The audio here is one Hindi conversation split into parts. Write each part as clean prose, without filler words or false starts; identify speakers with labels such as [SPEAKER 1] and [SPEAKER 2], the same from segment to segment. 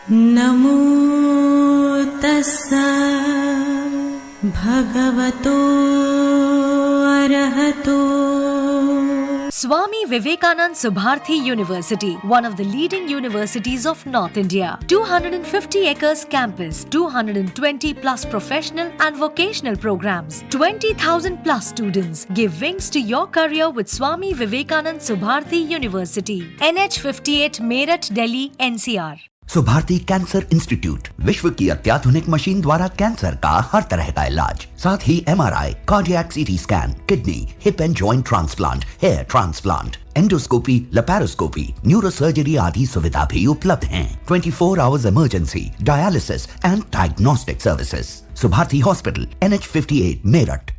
[SPEAKER 1] नमो तस्सा भगवतो अरहतो।
[SPEAKER 2] Swami Vivekanand Subharthi University, one of the leading universities of North India. 250 acres campus, 220 plus professional and vocational programs, 20,000 plus students. Give wings to your career with Swami Vivekanand Subharthi University. NH 58 Meerut, Delhi, NCR.
[SPEAKER 3] Subharti cancer institute, विश्व की अत्याधुनिक मशीन द्वारा कैंसर का हर तरह का इलाज, साथ ही MRI, cardiac CT scan, kidney, hip and joint transplant, hair transplant, endoscopy, laparoscopy, neurosurgery आदि सुविधा भी उपलब्ध हैं। 24 hours emergency, dialysis and diagnostic services. Subharti hospital, NH 58 Meerut.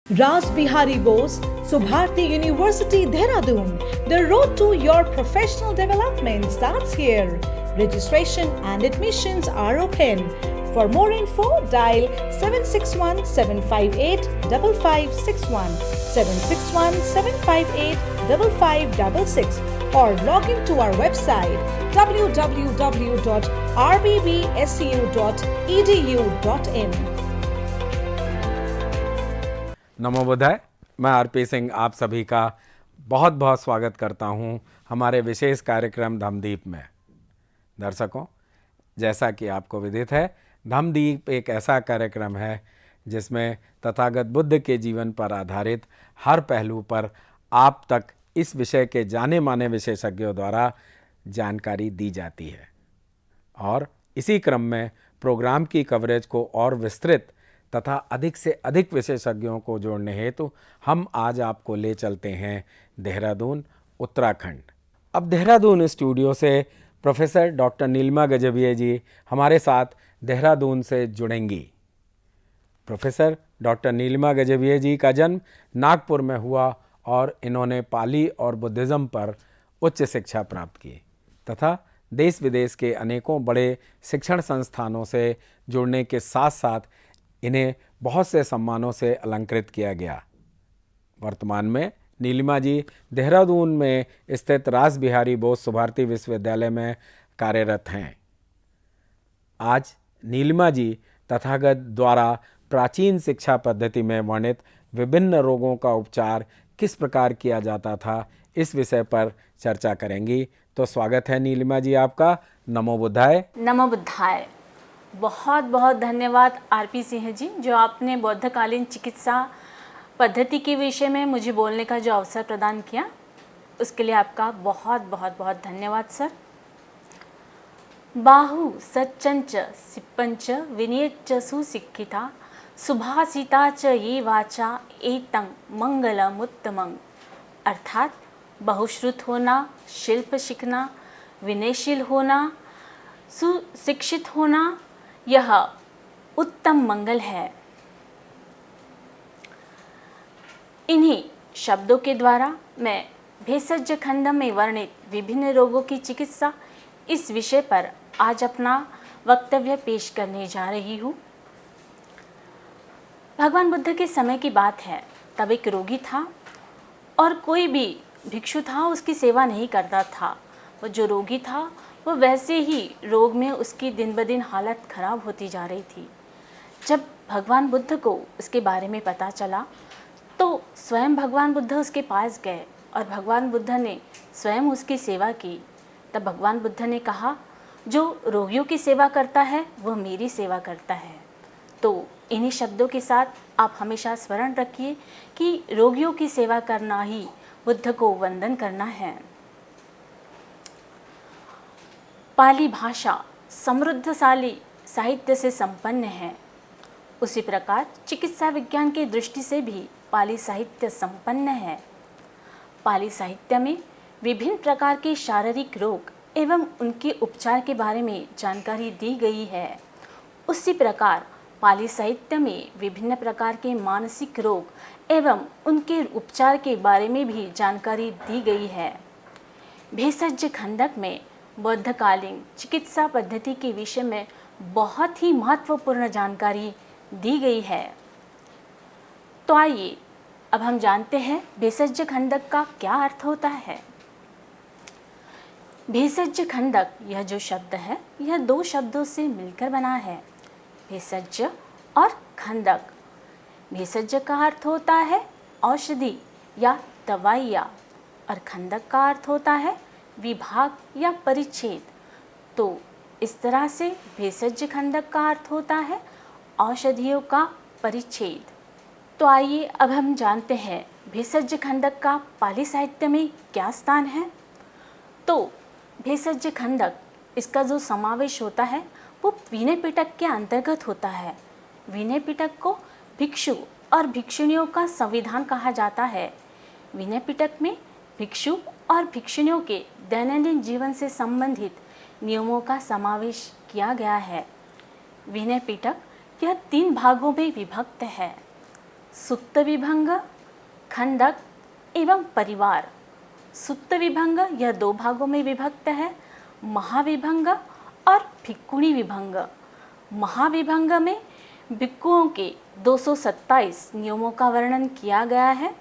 [SPEAKER 4] Ras Bihari Bose, Subharti University, Dehradun. The road to your professional development starts here. Registration and admissions are open. For more info, dial 761-758-5561, 761-758-5566 or log into our website www.rbbsu.edu.in.
[SPEAKER 5] नमो बुद्धाय। मैं आरपी सिंह आप सभी का बहुत बहुत स्वागत करता हूं हमारे विशेष कार्यक्रम धम्मदीप में। दर्शकों, जैसा कि आपको विदित है, धम्मदीप एक ऐसा कार्यक्रम है जिसमें तथागत बुद्ध के जीवन पर आधारित हर पहलू पर आप तक इस विषय के जाने माने विशेषज्ञों द्वारा जानकारी दी जाती है। और इसी क्रम में प्रोग्राम की कवरेज को और विस्तृत तथा अधिक से अधिक विशेषज्ञों को जोड़ने हेतु हम आज आपको ले चलते हैं देहरादून, उत्तराखंड। अब देहरादून स्टूडियो से प्रोफेसर डॉक्टर नीलिमा गजभिये जी हमारे साथ देहरादून से जुड़ेंगी। प्रोफेसर डॉक्टर नीलिमा गजभिये जी का जन्म नागपुर में हुआ और इन्होंने पाली और बुद्धिज़्म पर उच्च शिक्षा प्राप्त की तथा देश विदेश के अनेकों बड़े शिक्षण संस्थानों से जुड़ने के साथ साथ इन्हें बहुत से सम्मानों से अलंकृत किया गया। वर्तमान में नीलिमा जी देहरादून में स्थित रास बिहारी बोस सुभारती विश्वविद्यालय में कार्यरत हैं। आज नीलिमा जी तथागत द्वारा प्राचीन शिक्षा पद्धति में वर्णित विभिन्न रोगों का उपचार किस प्रकार किया जाता था, इस विषय पर चर्चा करेंगी। तो स्वागत है नीलिमा जी आपका। नमो बुद्धाय।
[SPEAKER 6] नमो बुद्धाय। बहुत बहुत धन्यवाद आरपी सिंह जी, जो आपने बौद्धकालीन चिकित्सा पद्धति के विषय में मुझे बोलने का जो अवसर प्रदान किया, उसके लिए आपका बहुत बहुत बहुत धन्यवाद सर। बाहु सच्चंच सिप्पंच विनयच्च सुशिक्षिता सुभाषिता च ये वाचा एतं मंगलमुत्तमं। अर्थात बहुश्रुत होना, शिल्प सीखना, विनयशील होना, सुशिक्षित होना, यह उत्तम मंगल है। इन्हीं शब्दों के द्वारा मैं भेषज खंड में वर्णित विभिन्न रोगों की चिकित्सा इस विषय पर आज अपना वक्तव्य पेश करने जा रही हूँ। भगवान बुद्ध के समय की बात है। तब एक रोगी था और कोई भी भिक्षु था उसकी सेवा नहीं करता था। वो जो रोगी था वो वैसे ही रोग में उसकी दिन ब दिन हालत खराब होती जा रही थी। जब भगवान बुद्ध को उसके बारे में पता चला तो स्वयं भगवान बुद्ध उसके पास गए और भगवान बुद्ध ने स्वयं उसकी सेवा की। तब भगवान बुद्ध ने कहा, जो रोगियों की सेवा करता है वह मेरी सेवा करता है। तो इन्हीं शब्दों के साथ आप हमेशा स्मरण रखिए कि रोगियों की सेवा करना ही बुद्ध को वंदन करना है। पाली भाषा समृद्धशाली साहित्य से संपन्न है। उसी प्रकार चिकित्सा विज्ञान की दृष्टि से भी पाली साहित्य संपन्न है। पाली साहित्य में विभिन्न प्रकार के शारीरिक रोग एवं उनके उपचार के बारे में जानकारी दी गई है। उसी प्रकार पाली साहित्य में विभिन्न प्रकार के मानसिक रोग एवं उनके उपचार के बारे में भी जानकारी दी गई है। भेषज खंडक में बौद्धकालीन चिकित्सा पद्धति के विषय में बहुत ही महत्वपूर्ण जानकारी दी गई है। तो आइए अब हम जानते हैं भेषज खंडक का क्या अर्थ होता है। भेषज खंडक यह जो शब्द है यह दो शब्दों से मिलकर बना है, भेषज और खंडक। भेषज का अर्थ होता है औषधि या दवाइयाँ और खंडक का अर्थ होता है विभाग या परिच्छेद। तो इस तरह से भेषज खंडक का अर्थ होता है औषधियों का परिच्छेद। तो आइए अब हम जानते हैं भेषज खंडक का पाली साहित्य में क्या स्थान है। तो भेषज खंडक इसका जो समावेश होता है वो विनय पिटक के अंतर्गत होता है। विनय पिटक को भिक्षु और भिक्षुणियों का संविधान कहा जाता है। विनय पिटक में भिक्षु और भिक्षुणियों के दैनंदिन जीवन से संबंधित नियमों का समावेश किया गया है। विनय पिटक यह 3 भागों में विभक्त है, सुत्त विभंग, खंडक एवं परिवार। सुत्त विभंग यह 2 भागों में विभक्त है, महाविभंग और भिक्खुणी विभंग। महाविभंग में भिक्खुओं के 227 नियमों का वर्णन किया गया है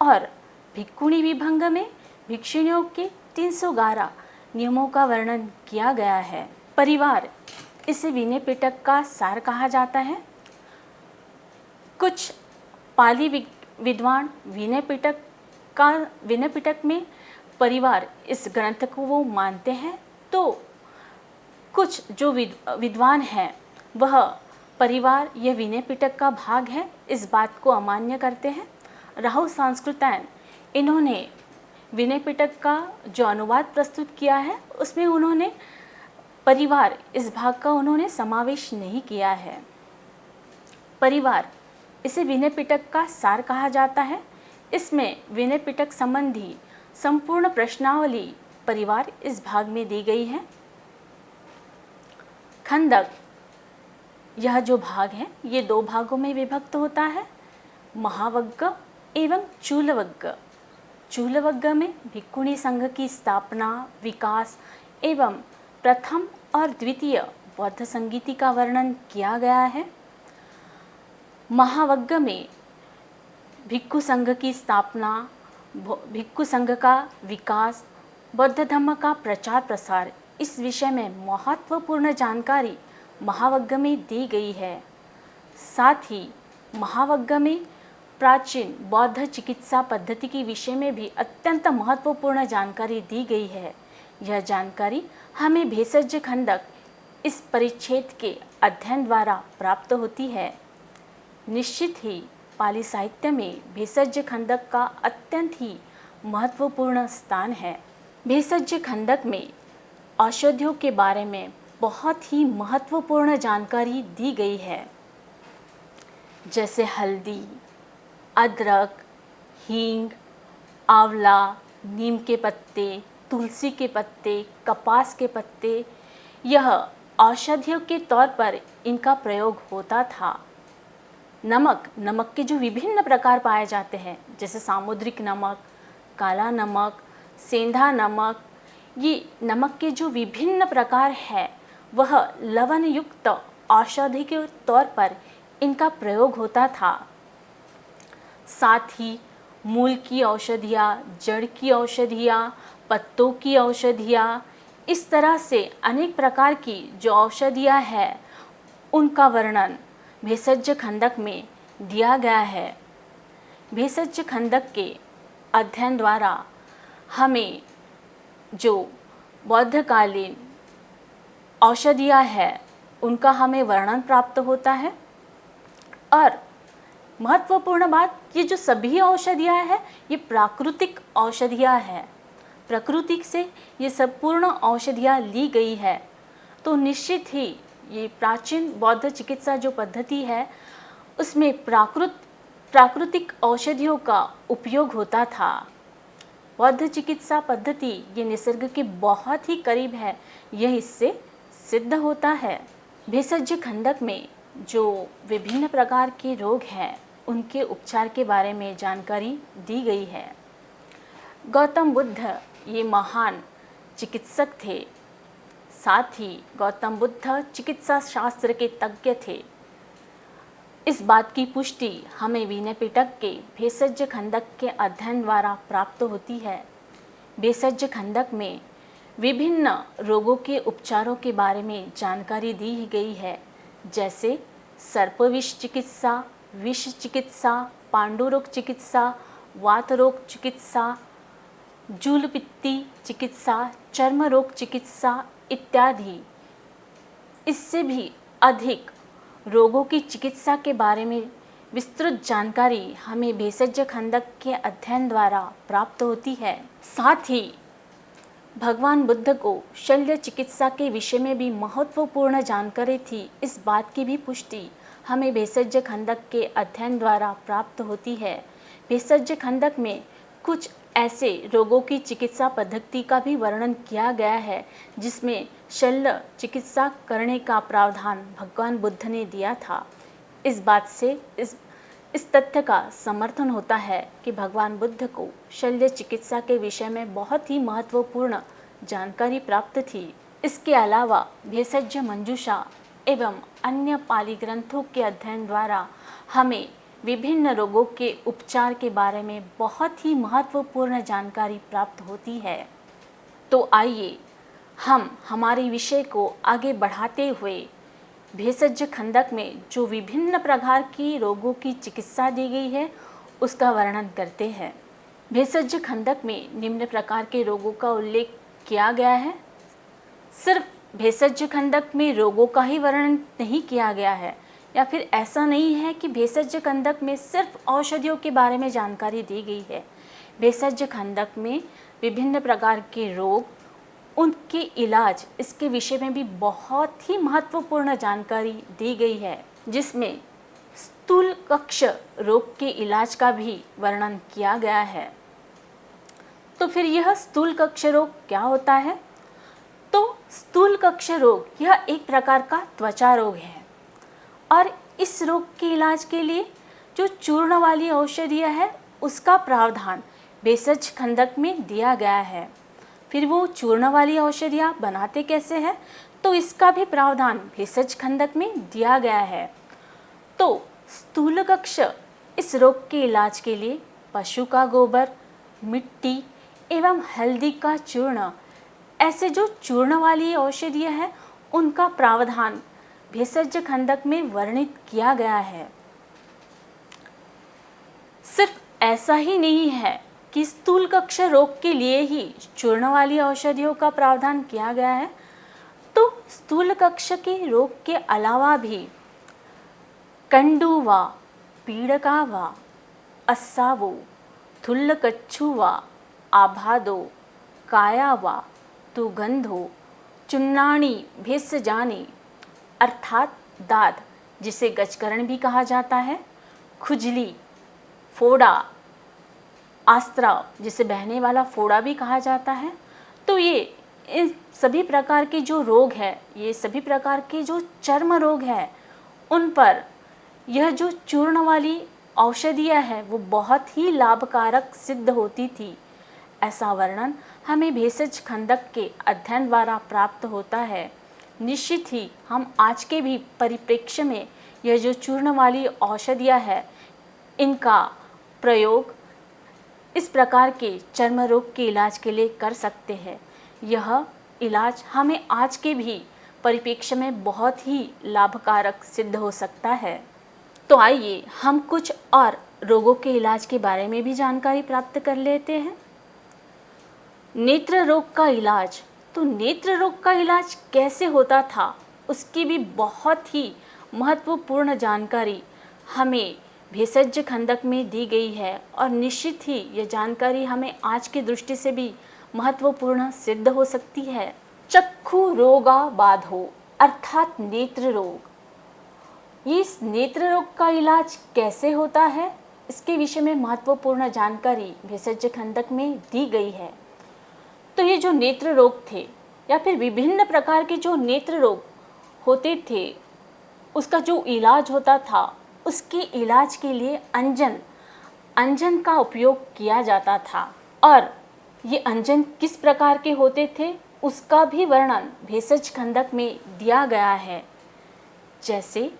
[SPEAKER 6] और भिक्खुणी विभंग में भिक्षुणियों के 311 नियमों का वर्णन किया गया है। परिवार इसे विनय पिटक का सार कहा जाता है। कुछ पाली विद्वान विनय पिटक में परिवार इस ग्रंथ को वो मानते हैं, तो कुछ जो विद्वान हैं वह परिवार यह विनय पिटक का भाग है इस बात को अमान्य करते हैं। राहु संस्कृतायन इन्होंने विनय पिटक का जो अनुवाद प्रस्तुत किया है उसमें उन्होंने परिवार इस भाग का उन्होंने समावेश नहीं किया है। परिवार इसे विनय पिटक का सार कहा जाता है। इसमें विनय पिटक संबंधी संपूर्ण प्रश्नावली परिवार इस भाग में दी गई है। खंडक यह जो भाग है ये 2 भागों में विभक्त होता है, महावग्ग एवं चूलवग्ग। चूलवग्ग में भिक्खुणी संघ की स्थापना, विकास एवं प्रथम और द्वितीय बौद्ध संगीति का वर्णन किया गया है। महावग्ग में भिक्खु संघ की स्थापना, भिक्खु संघ का विकास, बौद्ध धर्म का प्रचार प्रसार इस विषय में महत्वपूर्ण जानकारी महावग्ग में दी गई है। साथ ही महावग्ग में प्राचीन बौद्ध चिकित्सा पद्धति के विषय में भी अत्यंत महत्वपूर्ण जानकारी दी गई है। यह जानकारी हमें भेषज खंडक इस परिच्छेद के अध्ययन द्वारा प्राप्त होती है। निश्चित ही पाली साहित्य में भेषज खंडक का अत्यंत ही महत्वपूर्ण स्थान है। भेषज खंडक में औषधियों के बारे में बहुत ही महत्वपूर्ण जानकारी दी गई है, जैसे हल्दी, अदरक, हींग, आंवला, नीम के पत्ते, तुलसी के पत्ते, कपास के पत्ते, यह औषधियों के तौर पर इनका प्रयोग होता था। नमक के जो विभिन्न प्रकार पाए जाते हैं, जैसे सामुद्रिक नमक, काला नमक, सेंधा नमक, ये नमक के जो विभिन्न प्रकार है वह लवण युक्त औषधि के तौर पर इनका प्रयोग होता था। साथ ही मूल की औषधियाँ, जड़ की औषधियाँ, पत्तों की औषधियाँ, इस तरह से अनेक प्रकार की जो औषधियाँ हैं उनका वर्णन भेषज खंडक में दिया गया है। भेषज खंडक के अध्ययन द्वारा हमें जो बौद्धकालीन औषधियाँ हैं उनका हमें वर्णन प्राप्त होता है। और महत्वपूर्ण बात, ये जो सभी औषधियाँ हैं ये प्राकृतिक औषधियाँ हैं। प्रकृति से ये संपूर्ण औषधियाँ ली गई है। तो निश्चित ही ये प्राचीन बौद्ध चिकित्सा जो पद्धति है उसमें प्राकृतिक औषधियों का उपयोग होता था। बौद्ध चिकित्सा पद्धति ये निसर्ग के बहुत ही करीब है, यह इससे सिद्ध होता है। भेषज खंडक में जो विभिन्न प्रकार के रोग हैं उनके उपचार के बारे में जानकारी दी गई है। गौतम बुद्ध ये महान चिकित्सक थे। साथ ही गौतम बुद्ध चिकित्सा शास्त्र के तज्ञ थे। इस बात की पुष्टि हमें विनय पिटक के भेषज खंडक के अध्ययन द्वारा प्राप्त होती है। भेषज खंडक में विभिन्न रोगों के उपचारों के बारे में जानकारी दी गई है, जैसे सर्पविष चिकित्सा, विष चिकित्सा, पांडुरोग चिकित्सा, वात रोग चिकित्सा, जूलपित्ती चिकित्सा, चर्म रोग चिकित्सा इत्यादि। इससे भी अधिक रोगों की चिकित्सा के बारे में विस्तृत जानकारी हमें भेषज खंडक के अध्ययन द्वारा प्राप्त होती है। साथ ही भगवान बुद्ध को शल्य चिकित्सा के विषय में भी महत्वपूर्ण जानकारी थी, इस बात की भी पुष्टि हमें भेषज खंडक के अध्ययन द्वारा प्राप्त होती है। भेषज खंडक में कुछ ऐसे रोगों की चिकित्सा पद्धति का भी वर्णन किया गया है जिसमें शल्य चिकित्सा करने का प्रावधान भगवान बुद्ध ने दिया था। इस बात से इस तथ्य का समर्थन होता है कि भगवान बुद्ध को शल्य चिकित्सा के विषय में बहुत ही महत्वपूर्ण जानकारी प्राप्त थी। इसके अलावा भेषज मंजूषा एवं अन्य पाली ग्रंथों के अध्ययन द्वारा हमें विभिन्न रोगों के उपचार के बारे में बहुत ही महत्वपूर्ण जानकारी प्राप्त होती है। तो आइए हम हमारे विषय को आगे बढ़ाते हुए भेषज खंडक में जो विभिन्न प्रकार की रोगों की चिकित्सा दी गई है उसका वर्णन करते हैं। भेषज खंडक में निम्न प्रकार के रोगों का उल्लेख किया गया है। सिर्फ भेषज खंडक में रोगों का ही वर्णन नहीं किया गया है, या फिर ऐसा नहीं है कि भेषज खंडक में सिर्फ औषधियों के बारे में जानकारी दी गई है। भेषज खंडक में विभिन्न प्रकार के रोग, उनके इलाज, इसके विषय में भी बहुत ही महत्वपूर्ण जानकारी दी गई है, जिसमें स्थूल कक्ष रोग के इलाज का भी वर्णन किया गया है। तो फिर यह स्थूल कक्ष रोग क्या होता है? तो स्थूल कक्ष रोग यह एक प्रकार का त्वचा रोग है और इस रोग के इलाज के लिए जो चूर्ण वाली औषधियाँ है उसका प्रावधान भेषज खंडक में दिया गया है। फिर वो चूर्ण वाली औषधियाँ बनाते कैसे हैं, तो इसका भी प्रावधान भेषज खंडक में दिया गया है। तो स्थूल कक्ष इस रोग के इलाज के लिए पशु का गोबर, मिट्टी एवं हल्दी का चूर्ण, ऐसे जो चूर्ण वाली औषधियाँ हैं उनका प्रावधान भेषज खंडक में वर्णित किया गया है। सिर्फ ऐसा ही नहीं है कि स्थूल कक्ष रोग के लिए ही चूर्ण वाली औषधियों का प्रावधान किया गया है, तो स्थूल कक्ष के रोग के अलावा भी कंडू वा, पीड़का वा, अस्सावो, थुल्लकच्छु वा, आभादो, काया वा, तुगंधो, चुन्नाणी भेषजानी अर्थात दाद, जिसे गजकरण भी कहा जाता है, खुजली, फोड़ा, आस्त्राव, जिसे बहने वाला फोड़ा भी कहा जाता है। तो ये इन सभी प्रकार के जो रोग है, ये सभी प्रकार के जो चर्म रोग है, उन पर यह जो चूर्ण वाली औषधियाँ है वो बहुत ही लाभकारक सिद्ध होती थी। ऐसा वर्णन हमें भेषज खंडक के अध्ययन द्वारा प्राप्त होता है। निश्चित ही हम आज के भी परिप्रेक्ष्य में यह जो चूर्ण वाली औषधियाँ है, इनका प्रयोग इस प्रकार के चर्म रोग के इलाज के लिए कर सकते हैं। यह इलाज हमें आज के भी परिप्रेक्ष्य में बहुत ही लाभकारक सिद्ध हो सकता है। तो आइए हम कुछ और रोगों के इलाज के बारे में भी जानकारी प्राप्त कर लेते हैं। नेत्र रोग का इलाज। तो नेत्र रोग का इलाज कैसे होता था, उसकी भी बहुत ही महत्वपूर्ण जानकारी हमें भेषज खंडक में दी गई है और निश्चित ही यह जानकारी हमें आज की दृष्टि से भी महत्वपूर्ण सिद्ध हो सकती है। चक्षु रोगा बाधो अर्थात नेत्र रोग। इस नेत्र रोग का इलाज कैसे होता है, इसके विषय में महत्वपूर्ण जानकारी भेषज खंडक में दी गई है। तो ये जो नेत्र रोग थे या फिर विभिन्न प्रकार के जो नेत्र रोग होते थे, उसका जो इलाज होता था, उसके इलाज के लिए अंजन का उपयोग किया जाता था। और ये अंजन किस प्रकार के होते थे उसका भी वर्णन भेषज खंडक में दिया गया है, जैसे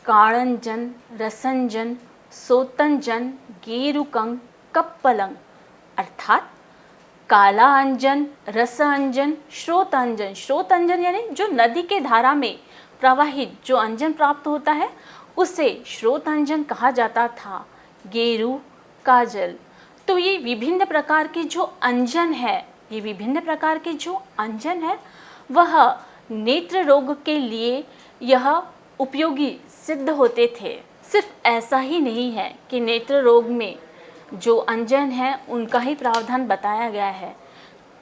[SPEAKER 6] काड़ंजन, रसंजन, सोतंजन, गेरुकंग, कप्पलंग अर्थात काला अंजन, रस अंजन, श्रोत अंजन। श्रोत अंजन यानी जो नदी के धारा में प्रवाहित जो अंजन प्राप्त होता है उसे श्रोत अंजन कहा जाता था। गेरू, काजल। तो ये विभिन्न प्रकार के जो अंजन है, ये विभिन्न प्रकार के जो अंजन है वह नेत्र रोग के लिए यह उपयोगी सिद्ध होते थे। सिर्फ ऐसा ही नहीं है कि नेत्र रोग में जो अंजन है उनका ही प्रावधान बताया गया है।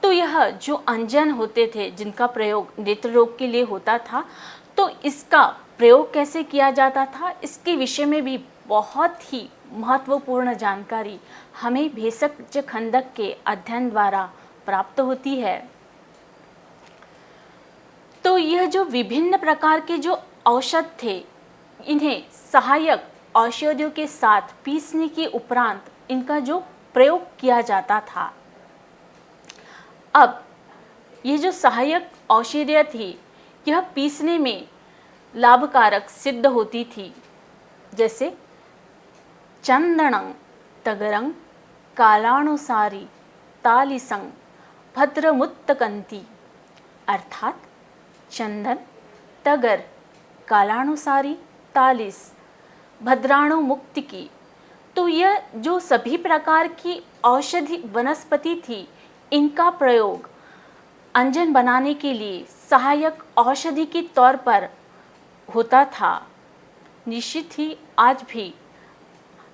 [SPEAKER 6] तो यह जो अंजन होते थे जिनका प्रयोग नेत्र रोग के लिए होता था, तो इसका प्रयोग कैसे किया जाता था, इसके विषय में भी बहुत ही महत्वपूर्ण जानकारी हमें भेषज खंडक के अध्ययन द्वारा प्राप्त होती है। तो यह जो विभिन्न प्रकार के जो औषध थे, इन्हें सहायक औषधियों के साथ पीसने के उपरांत इनका जो प्रयोग किया जाता था। अब ये जो सहायक औषधियाँ थी यह पीसने में लाभकारक सिद्ध होती थी, जैसे चंदनं, तगरं, कालानुसारी, तालिसं, भद्रमुत्तकंती। अर्थात चंदन, तगर, कालानुसारी, तालिस, भद्राणु मुक्ति की। तो यह जो सभी प्रकार की औषधि वनस्पति थी, इनका प्रयोग अंजन बनाने के लिए सहायक औषधि के तौर पर होता था। निश्चित ही आज भी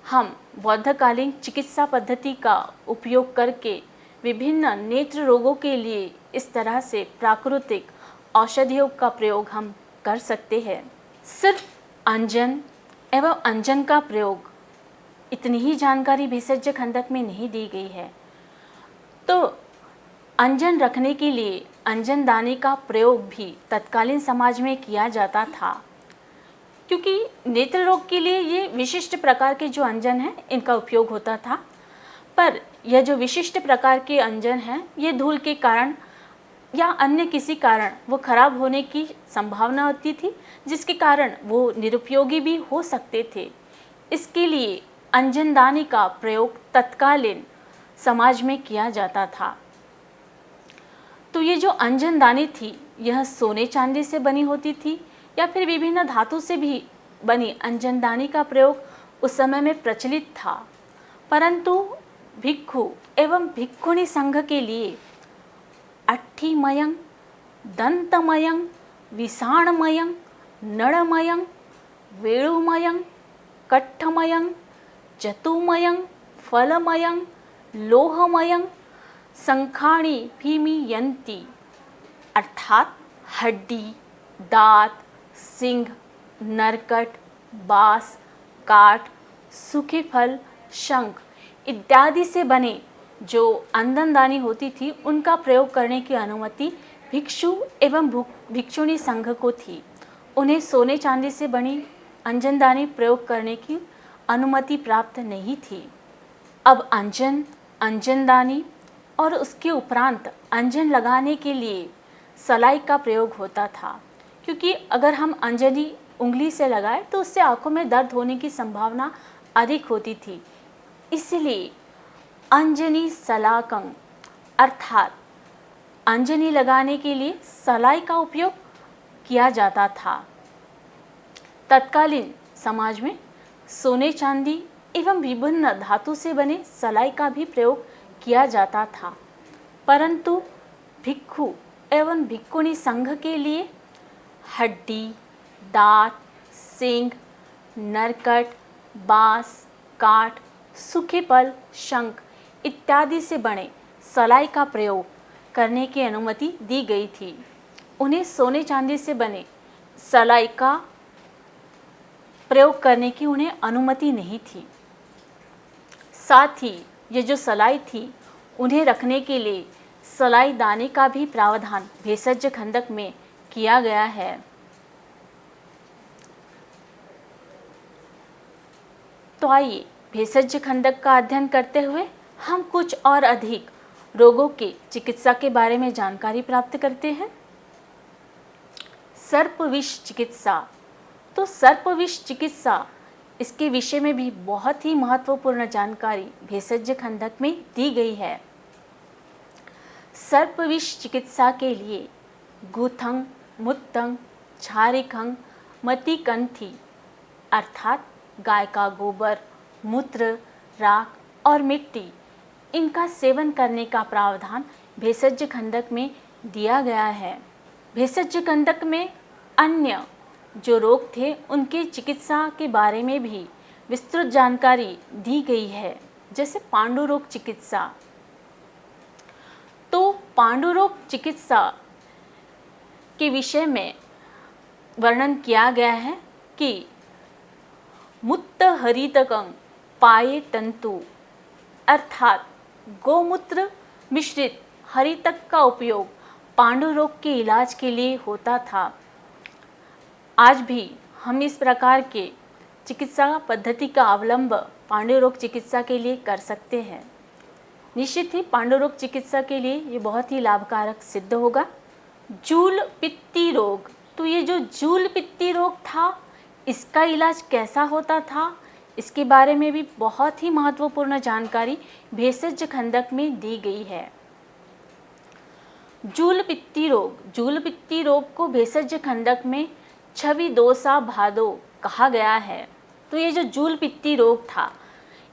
[SPEAKER 6] हम बौद्धकालीन चिकित्सा पद्धति का उपयोग करके विभिन्न नेत्र रोगों के लिए इस तरह से प्राकृतिक औषधियों का प्रयोग हम कर सकते हैं। सिर्फ अंजन एवं अंजन का प्रयोग, इतनी ही जानकारी भेषज खंडक में नहीं दी गई है। तो अंजन रखने के लिए अंजन दाने का प्रयोग भी तत्कालीन समाज में किया जाता था, क्योंकि नेत्र रोग के लिए ये विशिष्ट प्रकार के जो अंजन हैं इनका उपयोग होता था। पर यह जो विशिष्ट प्रकार के अंजन हैं ये धूल के कारण या अन्य किसी कारण वो खराब होने की संभावना होती थी, जिसके कारण वो निरुपयोगी भी हो सकते थे। इसके लिए अंजनदानी का प्रयोग तत्कालीन समाज में किया जाता था। तो ये जो अंजनदानी थी यह सोने चांदी से बनी होती थी या फिर विभिन्न धातु से भी बनी अंजनदानी का प्रयोग उस समय में प्रचलित था। परंतु भिक्षु एवं भिक्षुणी संघ के लिए अट्ठीमयं, दंतमयं, विषाणमयं, नड़मयं, वेणुमयं, कट्ठमयं, जतुमयं, फलमयं, लोहमयं, संखाणी भीमियंती। अर्थात हड्डी, दांत, सिंह, नरकट, बांस, काठ, सूखे फल, शंख इत्यादि से बने जो अंजनदानी होती थी उनका प्रयोग करने की अनुमति भिक्षु एवं भिक्षुणी संघ को थी। उन्हें सोने चांदी से बनी अंजनदानी प्रयोग करने की अनुमति प्राप्त नहीं थी। अब अंजन, अंजनदानी और उसके उपरांत अंजन लगाने के लिए सलाई का प्रयोग होता था, क्योंकि अगर हम अंजनी उंगली से लगाए तो उससे आंखों में दर्द होने की संभावना अधिक होती थी। इसलिए अंजनी सलाकं अर्थात अंजनी लगाने के लिए सलाई का उपयोग किया जाता था। तत्कालीन समाज में सोने चांदी एवं विभिन्न धातु से बने सलाई का भी प्रयोग किया जाता था, परंतु भिक्षु एवं भिक्षुणी संघ के लिए हड्डी, दांत, सींग, नरकट, बांस, काठ, सूखे फल, शंख इत्यादि से बने सलाई का प्रयोग करने की अनुमति दी गई थी। उन्हें सोने चांदी से बने सलाई का प्रयोग करने की उन्हें अनुमति नहीं थी। साथ ही ये जो सलाई थी उन्हें रखने के लिए सलाई दाने का भी प्रावधान भेषज खंडक में किया गया है। तो आइए भेषज खंडक का अध्ययन करते हुए हम कुछ और अधिक रोगों के चिकित्सा के बारे में जानकारी प्राप्त करते हैं। सर्पविष चिकित्सा। तो सर्पविष चिकित्सा, इसके विषय में भी बहुत ही महत्वपूर्ण जानकारी भेषज खंडक में दी गई है। सर्पविष चिकित्सा के लिए गूथंग, मुत्तंग, छारिखंग, मतिकंथी अर्थात गाय का गोबर, मूत्र, राख और मिट्टी, इनका सेवन करने का प्रावधान भेषज खंडक में दिया गया है। भेषज खंडक में अन्य जो रोग थे उनके चिकित्सा के बारे में भी विस्तृत जानकारी दी गई है, जैसे पांडु रोग चिकित्सा। तो पांडु रोग चिकित्सा के विषय में वर्णन किया गया है कि मुत्त हरितकं पाये तंतु अर्थात गोमूत्र मिश्रित हरितक का उपयोग पांडु रोग के इलाज के लिए होता था। आज भी हम इस प्रकार के चिकित्सा पद्धति का अवलंब पांडु रोग चिकित्सा के लिए कर सकते हैं। निश्चित ही पांडु रोग चिकित्सा के लिए ये बहुत ही लाभकारक सिद्ध होगा। जूल पित्ती रोग, तो ये जो जूल पित्ती रोग था, इसका इलाज कैसा होता था, इसके बारे में भी बहुत ही महत्वपूर्ण जानकारी भेषज खंडक में दी गई है। जूल पित्ती रोग को भेषज खंडक में छवि दोसा भादो कहा गया है। तो ये जो जूल पित्ती रोग था,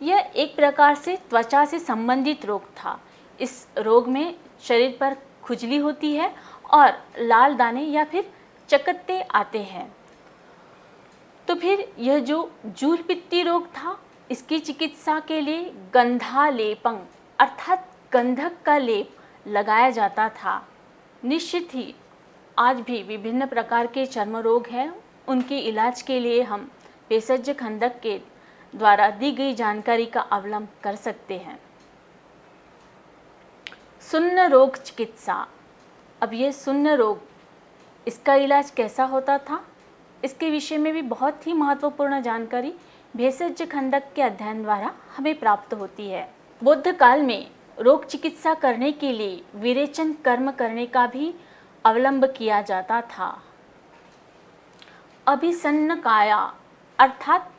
[SPEAKER 6] यह एक प्रकार से त्वचा से संबंधित रोग था। इस रोग में शरीर पर खुजली होती है और लाल दाने या फिर चकत्ते आते हैं। तो फिर यह जो जूल पित्ती रोग था, इसकी चिकित्सा के लिए गंधालेपं अर्थात गंधक का लेप लगाया जाता था। निश्चित ही आज भी विभिन्न प्रकार के चर्म रोग हैं, उनके इलाज के लिए हम भेषज खंडक के द्वारा दी गई जानकारी का अवलंब कर सकते हैं। सुन्न रोग चिकित्सा, अब ये सुन्न रोग, इसका इलाज कैसा होता था, इसके विषय में भी बहुत ही महत्वपूर्ण जानकारी भेषज खंडक के अध्ययन द्वारा हमें प्राप्त होती है। बौद्ध काल में रोग चिकित्सा करने के लिए विरेचन कर्म करने का भी अवलंब किया जाता था। अभिसन्न काया अर्थात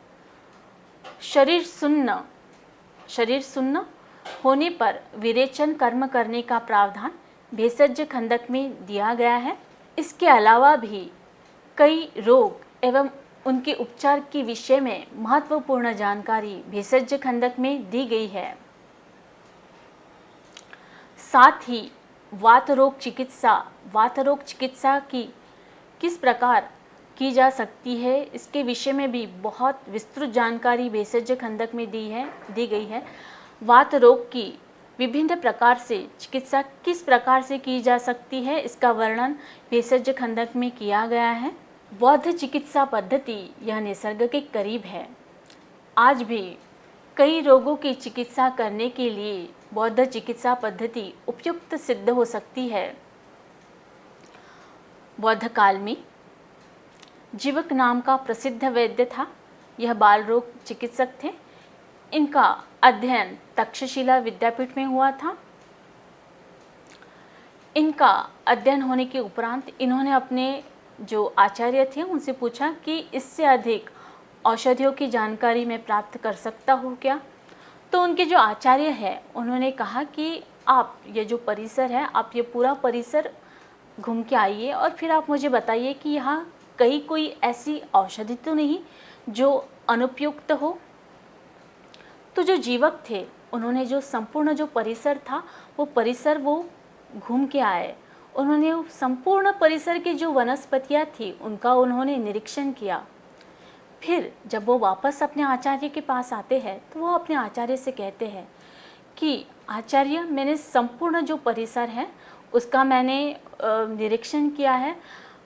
[SPEAKER 6] शरीर सुन्न होने पर विरेचन कर्म करने का प्रावधान भेषज खंडक में दिया गया है। इसके अलावा भी कई रोग एवं उनके उपचार के विषय में महत्वपूर्ण जानकारी भेषज खंडक में दी गई है। साथ ही वात रोग चिकित्सा की किस प्रकार की जा सकती है, इसके विषय में भी बहुत विस्तृत जानकारी भेषज खंडक में दी गई है। वात रोग की विभिन्न प्रकार से चिकित्सा किस प्रकार से की जा सकती है, इसका वर्णन भेषज खंडक में किया गया है। बौद्ध चिकित्सा पद्धति यह निसर्ग के करीब है। आज भी कई रोगों की चिकित्सा करने के लिए बौद्ध चिकित्सा पद्धति उपयुक्त सिद्ध हो सकती है। बौद्ध काल में जीवक नाम का प्रसिद्ध वैद्य था। यह बाल रोग चिकित्सक थे। इनका अध्ययन तक्षशिला विद्यापीठ में हुआ था। इनका अध्ययन होने के उपरांत इन्होंने अपने जो आचार्य थे उनसे पूछा कि इससे अधिक औषधियों की जानकारी मैं प्राप्त कर सकता हूँ क्या। तो उनके जो आचार्य हैं उन्होंने कहा कि आप ये जो परिसर है, आप ये पूरा परिसर घूम के आइए और फिर आप मुझे बताइए कि यहाँ कहीं कोई ऐसी औषधि तो नहीं जो अनुपयुक्त हो। तो जो जीवक थे उन्होंने जो संपूर्ण जो परिसर था वो घूम के आए। उन्होंने संपूर्ण परिसर की जो वनस्पतियाँ थी उनका उन्होंने निरीक्षण किया। फिर जब वो वापस अपने आचार्य के पास आते हैं तो वो अपने आचार्य से कहते हैं कि आचार्य, मैंने संपूर्ण जो परिसर है उसका मैंने निरीक्षण किया है,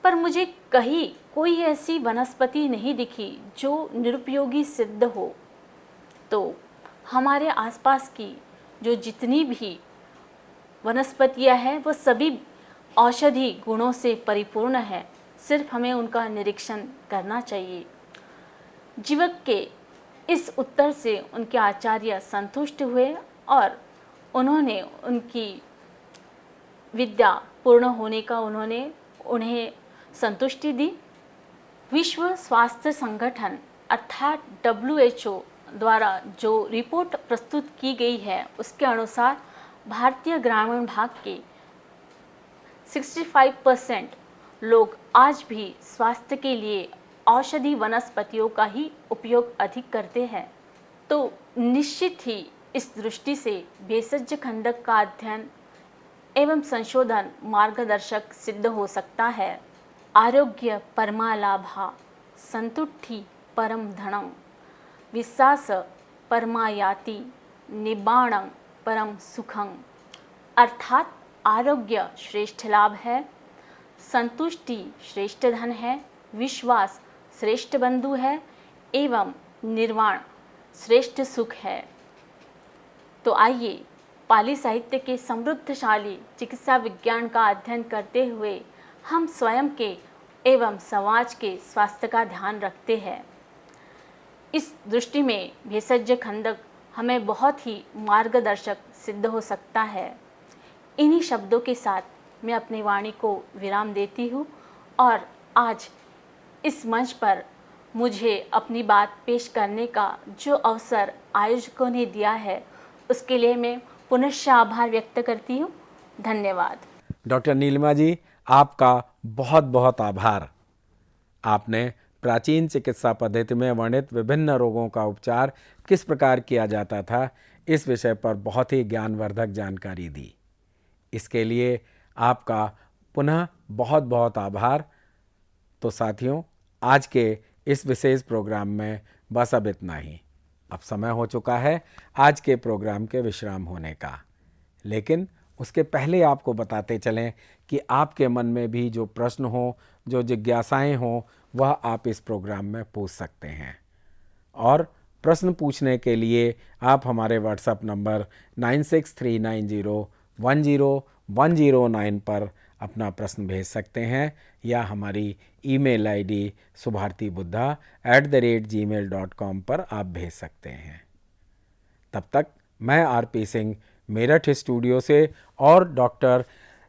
[SPEAKER 6] पर मुझे कहीं कोई ऐसी वनस्पति नहीं दिखी जो निरुपयोगी सिद्ध हो। तो हमारे आसपास की जो जितनी भी वनस्पतियां हैं वो सभी औषधि गुणों से परिपूर्ण है, सिर्फ हमें उनका निरीक्षण करना चाहिए। जीवक के इस उत्तर से उनके आचार्य संतुष्ट हुए और उन्होंने उनकी विद्या पूर्ण होने का उन्हें संतुष्टि दी। विश्व स्वास्थ्य संगठन अर्थात WHO द्वारा जो रिपोर्ट प्रस्तुत की गई है उसके अनुसार भारतीय ग्रामीण भाग के 65% लोग आज भी स्वास्थ्य के लिए औषधि वनस्पतियों का ही उपयोग अधिक करते हैं। तो निश्चित ही इस दृष्टि से भेषज खंडक का अध्ययन एवं संशोधन मार्गदर्शक सिद्ध हो सकता है। आरोग्य परमालाभा संतुष्टि परम धनम विश्वास परमायाति निबाणं परम सुखं, अर्थात आरोग्य श्रेष्ठ लाभ है, संतुष्टि श्रेष्ठ धन है, विश्वास श्रेष्ठ बंधु है एवं निर्वाण श्रेष्ठ सुख है। तो आइए पाली साहित्य के समृद्धशाली चिकित्सा विज्ञान का अध्ययन करते हुए हम स्वयं के एवं समाज के स्वास्थ्य का ध्यान रखते हैं। इस दृष्टि में भेषज खंडक हमें बहुत ही मार्गदर्शक सिद्ध हो सकता है। इन्हीं शब्दों के साथ मैं अपनी वाणी को विराम देती हूँ और आज इस मंच पर मुझे अपनी बात पेश करने का जो अवसर आयोजकों ने दिया है उसके लिए मैं पुनश्च आभार व्यक्त करती हूँ। धन्यवाद।
[SPEAKER 5] डॉक्टर नीलिमा जी, आपका बहुत बहुत आभार। आपने प्राचीन चिकित्सा पद्धति में वर्णित विभिन्न रोगों का उपचार किस प्रकार किया जाता था, इस विषय पर बहुत ही ज्ञानवर्धक जानकारी दी। इसके लिए आपका पुनः बहुत बहुत आभार। तो साथियों, आज के इस विशेष प्रोग्राम में बस अब इतना ही। अब समय हो चुका है आज के प्रोग्राम के विश्राम होने का, लेकिन उसके पहले आपको बताते चलें कि आपके मन में भी जो प्रश्न हो, जो जिज्ञासाएं हों, वह आप इस प्रोग्राम में पूछ सकते हैं। और प्रश्न पूछने के लिए आप हमारे व्हाट्सएप नंबर 9639010109 पर अपना प्रश्न भेज सकते हैं या हमारी ईमेल आईडी subhartibuddha@gmail.com पर आप भेज सकते हैं। तब तक मैं आरपी सिंह मेरठ स्टूडियो से और डॉक्टर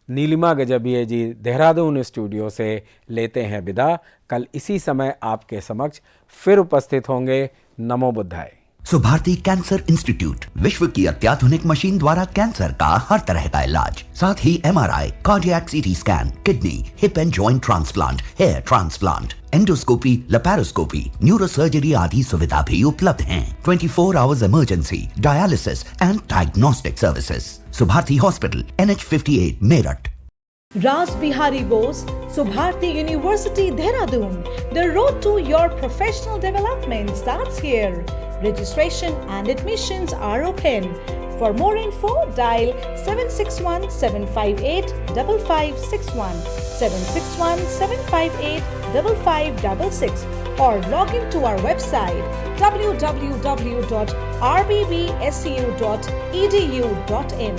[SPEAKER 5] नीलिमा गजबिये जी देहरादून स्टूडियो से लेते हैं विदा। कल इसी समय आपके समक्ष फिर उपस्थित होंगे। नमो बुद्धाय।
[SPEAKER 3] सुभारती कैंसर इंस्टीट्यूट, विश्व की अत्याधुनिक मशीन द्वारा कैंसर का हर तरह का इलाज, साथ ही MRI, cardiac CT scan, kidney, hip and joint transplant, hair transplant, endoscopy, laparoscopy, neurosurgery आदि सुविधा भी उपलब्ध हैं। 24 hours emergency, dialysis and diagnostic services. Subharti hospital, NH58 Meerut.
[SPEAKER 4] Raj Bihari Bose, Subharti University, Dehradun. The road to your professional development starts here. Registration and admissions are open. For more info, dial 761-758-5561, 761-758-5566 or log into our website www.rbbsu.edu.in.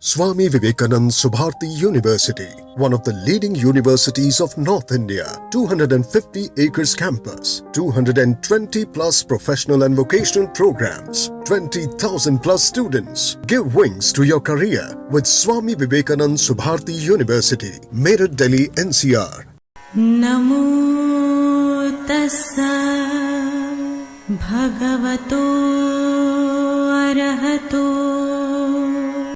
[SPEAKER 1] Swami Vivekanand Subharti University, one of the leading universities of North India, 250 acres campus, 220 plus professional and vocational programs, 20,000 plus students. Give wings to your career with Swami Vivekanand Subharti University, Meerut, Delhi, NCR.
[SPEAKER 7] नमो तस्सा भगवतो अरहतो